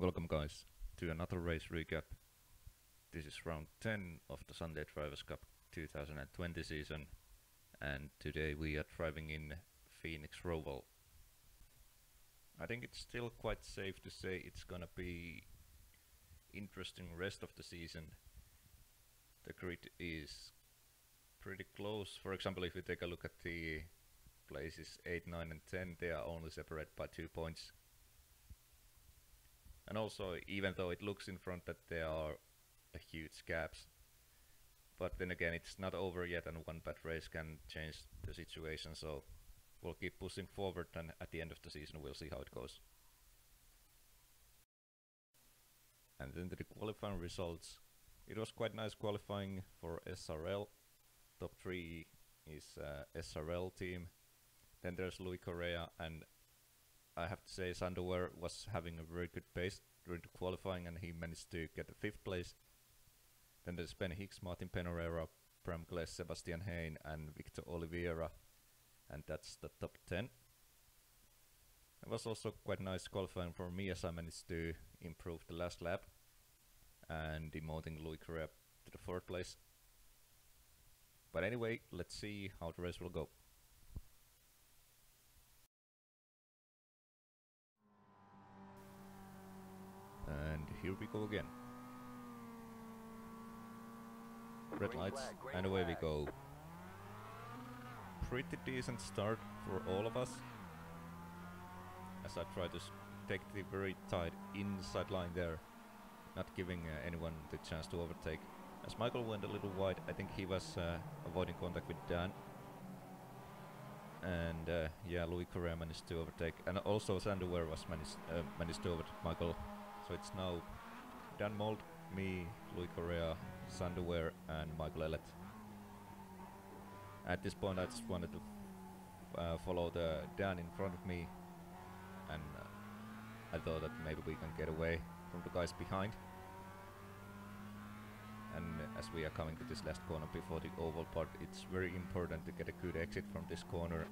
Welcome guys to another race recap. This is round 10 of the Sunday Drivers' Cup 2020 season, and today we are driving in Phoenix Roval. I think it's still quite safe to say it's gonna be interesting rest of the season. The grid is pretty close. For example, if you take a look at the places 8, 9 and 10, they are only separated by 2 points. And also, even though it looks in front that there are huge gaps, but then again it's not over yet, and one bad race can change the situation, so we'll keep pushing forward, and at the end of the season we'll see how it goes. And then the qualifying results. It was quite nice qualifying for SRL. Top 3 is SRL team. Then there's Louis Correa, and I have to say Sandower was having a very good pace during the qualifying, and he managed to get the 5th place. Then there's Ben Hicks, Martin Penorera, Bram Glass, Sebastian Hein and Victor Oliveira, and that's the top 10. It was also quite nice qualifying for me, as I managed to improve the last lap and demoting Louis Correa to the 4th place. But anyway, let's see how the race will go. And here we go again. Red lights, and away we go. Pretty decent start for all of us, as I try to take the very tight inside line there, not giving anyone the chance to overtake. As Michael went a little wide, I think he was avoiding contact with Dan. And yeah, Louis Correa managed to overtake, and also Sandower was managed to overtake Michael. So it's now Dan Mold, me, Louis Correa, Sandower and Michael Elliott. At this point I just wanted to follow the Dan in front of me, and I thought that maybe we can get away from the guys behind. And as we are coming to this last corner before the oval part, it's very important to get a good exit from this corner.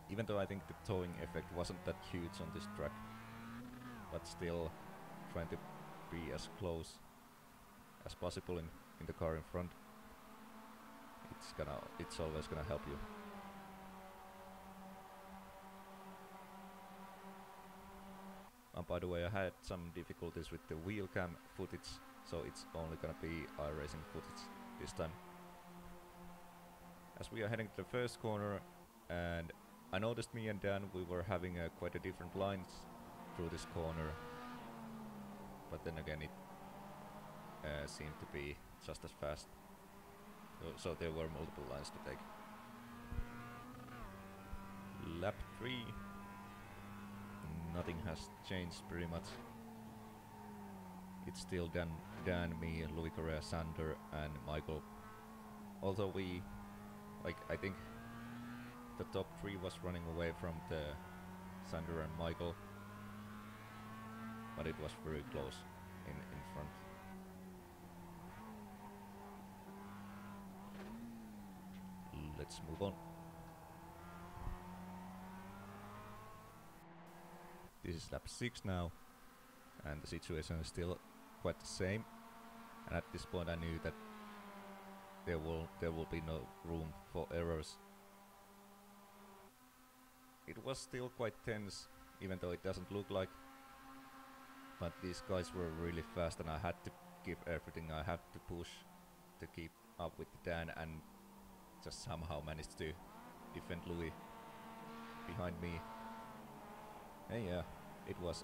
Even though I think the towing effect wasn't that huge on this track, but still trying to be as close as possible in the car in front. It's always gonna help you. And by the way, I had some difficulties with the wheel cam footage, so it's only gonna be iRacing footage this time. As we are heading to the first corner, and I noticed me and Dan, we were having quite a different lines through this corner, but then again it seemed to be just as fast, so there were multiple lines to take. Lap 3, nothing has changed pretty much. It's still Dan, me, Louis Correa, Sander and Michael. Although I think the top 3 was running away from the Sander and Michael, but it was very close in front. Let's move on. This is lap 6 now, and the situation is still quite the same. And at this point I knew that there will be no room for errors. It was still quite tense, even though it doesn't look like. But these guys were really fast, and I had to give everything I had to push to keep up with Dan, and just somehow managed to defend Louis behind me. And yeah,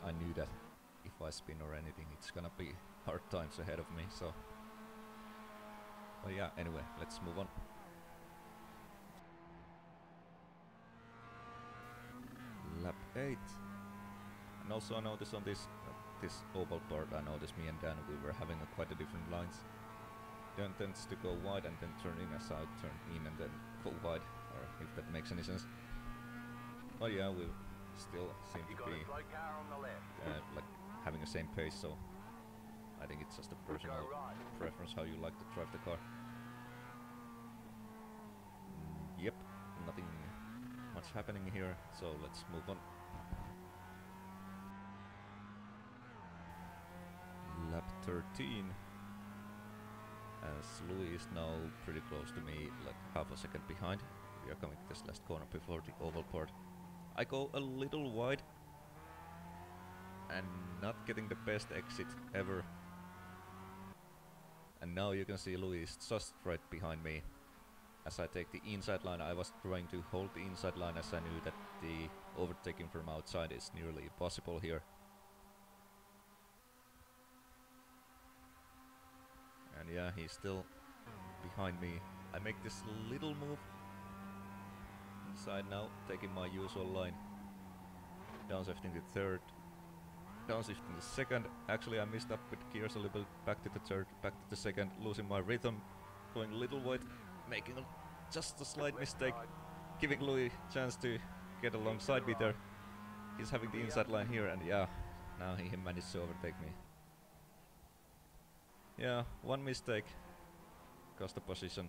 I knew that if I spin or anything, it's gonna be hard times ahead of me, so. But yeah, anyway, let's move on. Lap 8. And also I noticed on this oval part, I noticed me and Dan, we were having quite a different lines. Dan tends to go wide and then turn in, as I turn in and then go wide, or if that makes any sense. But yeah, we still seem to be like having the same pace, so I think it's just a personal preference how you like to drive the car. Yep, nothing much happening here, so let's move on. 13, as Louis is now pretty close to me, like half a second behind. We are coming to this last corner before the oval part. I go a little wide and not getting the best exit ever. And now you can see Louis is just right behind me. As I take the inside line, I was trying to hold the inside line as I knew that the overtaking from outside is nearly impossible here. And yeah, he's still behind me. I make this little move inside now, taking my usual line. Downshifting the third, downshifting the second. Actually I missed up with gears a little bit, back to the third, back to the second, losing my rhythm, going a little wide, making just a slight mistake, giving Louis a chance to get alongside me there. He's having the inside line here, and yeah, now he managed to overtake me. Yeah, one mistake cost the position,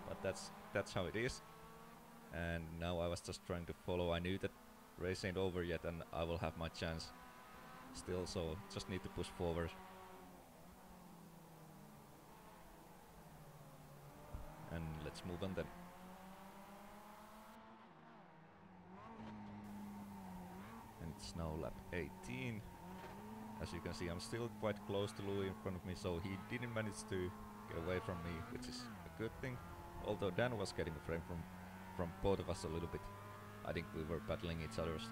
but that's how it is. And now I was just trying to follow. I knew that race ain't over yet and I will have my chance still, so just need to push forward. And let's move on then. And it's now lap 18. As you can see, I'm still quite close to Louis in front of me, so he didn't manage to get away from me, which is a good thing. Although Dan was getting a frame from both of us a little bit. I think we were battling each other's.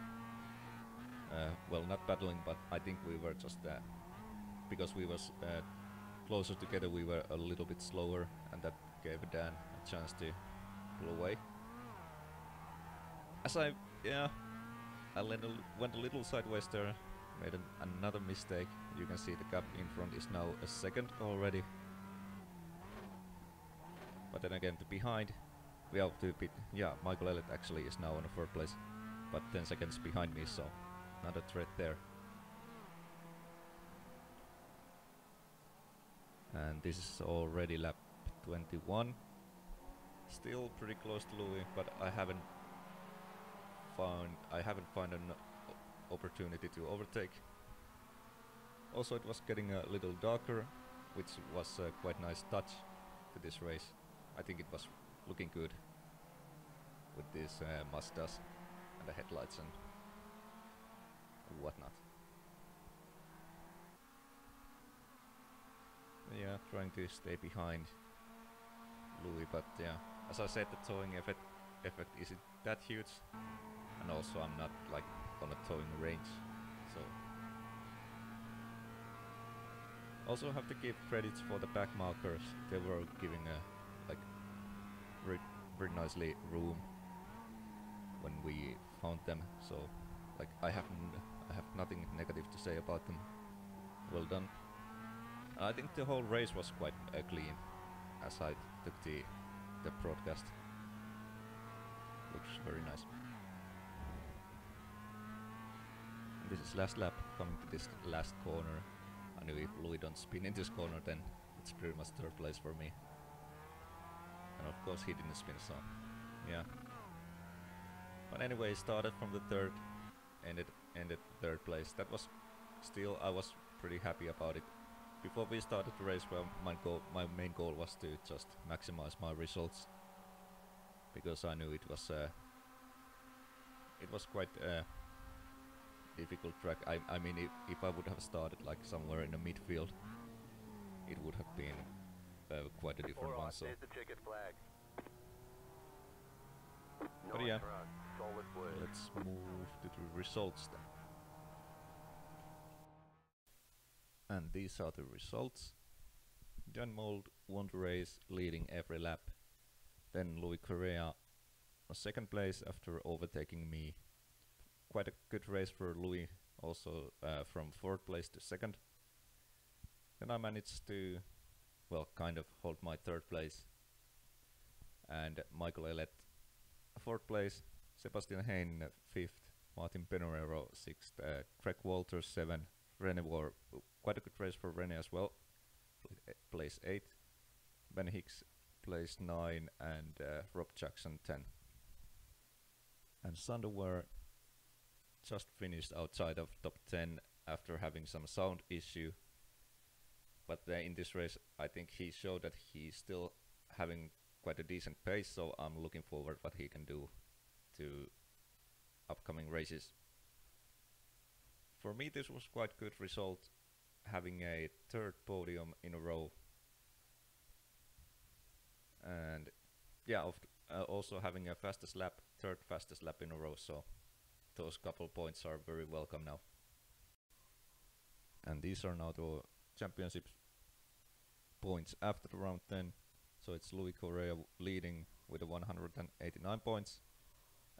Well, not battling, but I think we were just because we was closer together, we were a little bit slower, and that gave Dan a chance to pull away. As I went a little sideways there, made another mistake. You can see the gap in front is now a second already. But then again, the behind, we have to beat. Yeah, Michael Elliott actually is now in the third place, but 10 seconds behind me, so not a threat there. And this is already lap 21. Still pretty close to Louis, but I haven't found an opportunity to overtake. Also, it was getting a little darker, which was a quite nice touch to this race. I think it was looking good with these Mazdas and the headlights and whatnot. Yeah, trying to stay behind Louis, but yeah, as I said, the towing effect isn't that huge, and also I'm not like on a towing range, so also have to give credits for the back markers. They were giving a like very nicely room when we found them, so like I have nothing negative to say about them. Well done. I think the whole race was quite clean as I took the broadcast. Looks very nice. And this is last lap, coming to this last corner. I knew if Louis don't spin in this corner, then it's pretty much third place for me. And of course he didn't spin, so yeah. But anyway, started from the third, ended third place. That was still, I was pretty happy about it. Before we started the race, well, my main goal was to just maximize my results, because I knew it was quite a difficult track. I mean, if I would have started like somewhere in the midfield, it would have been quite a different one. So, but yeah, let's move to the results then. And these are the results. Jan Mold won the race, leading every lap. Then Louis Correa was second place after overtaking me. Quite a good race for Louis, also from fourth place to second. Then I managed to, well, kind of hold my third place. And Michael Elliott fourth place, Sebastian Hein fifth, Martin Penorero sixth, Greg Walters seventh, Rene War, quite a good race for Rene as well, place 8, Ben Hicks place 9, and Rob Jackson 10. And Sander were just finished outside of top 10 after having some sound issue. But in this race, I think he showed that he's still having quite a decent pace, so I'm looking forward what he can do to upcoming races. For me, this was quite good result, having a third podium in a row. And yeah, also having a fastest lap, third fastest lap in a row, so those couple points are very welcome now. And these are now the championship points after the round 10. So it's Louis Correa leading with 189 points.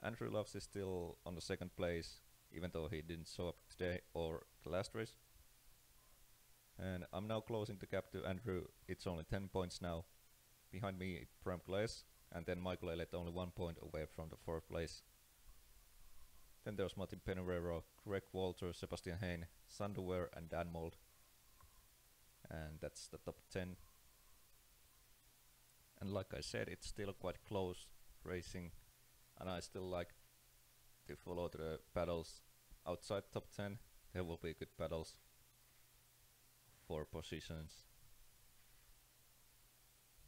Andrew Loves is still on the second place, even though he didn't show up today or the last race. And I'm now closing the gap to Andrew. It's only 10 points now. Behind me, Bram Glass, and then Michael Elliott only 1 point away from the fourth place. Then there's Martin Pereira, Greg Walter, Sebastian Hain, Sander Ware and Dan Mold. And that's the top 10. And like I said, it's still quite close racing, and I still like to follow the battles outside top 10. There will be good battles for positions.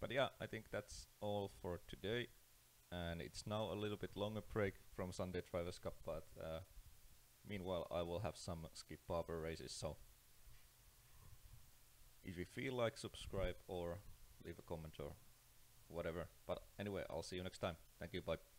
But yeah, I think that's all for today, and it's now a little bit longer break from Sunday Drivers' Cup, but meanwhile I will have some Skip Barber races, so if you feel like, subscribe or leave a comment or whatever. But anyway, I'll see you next time. Thank you, bye.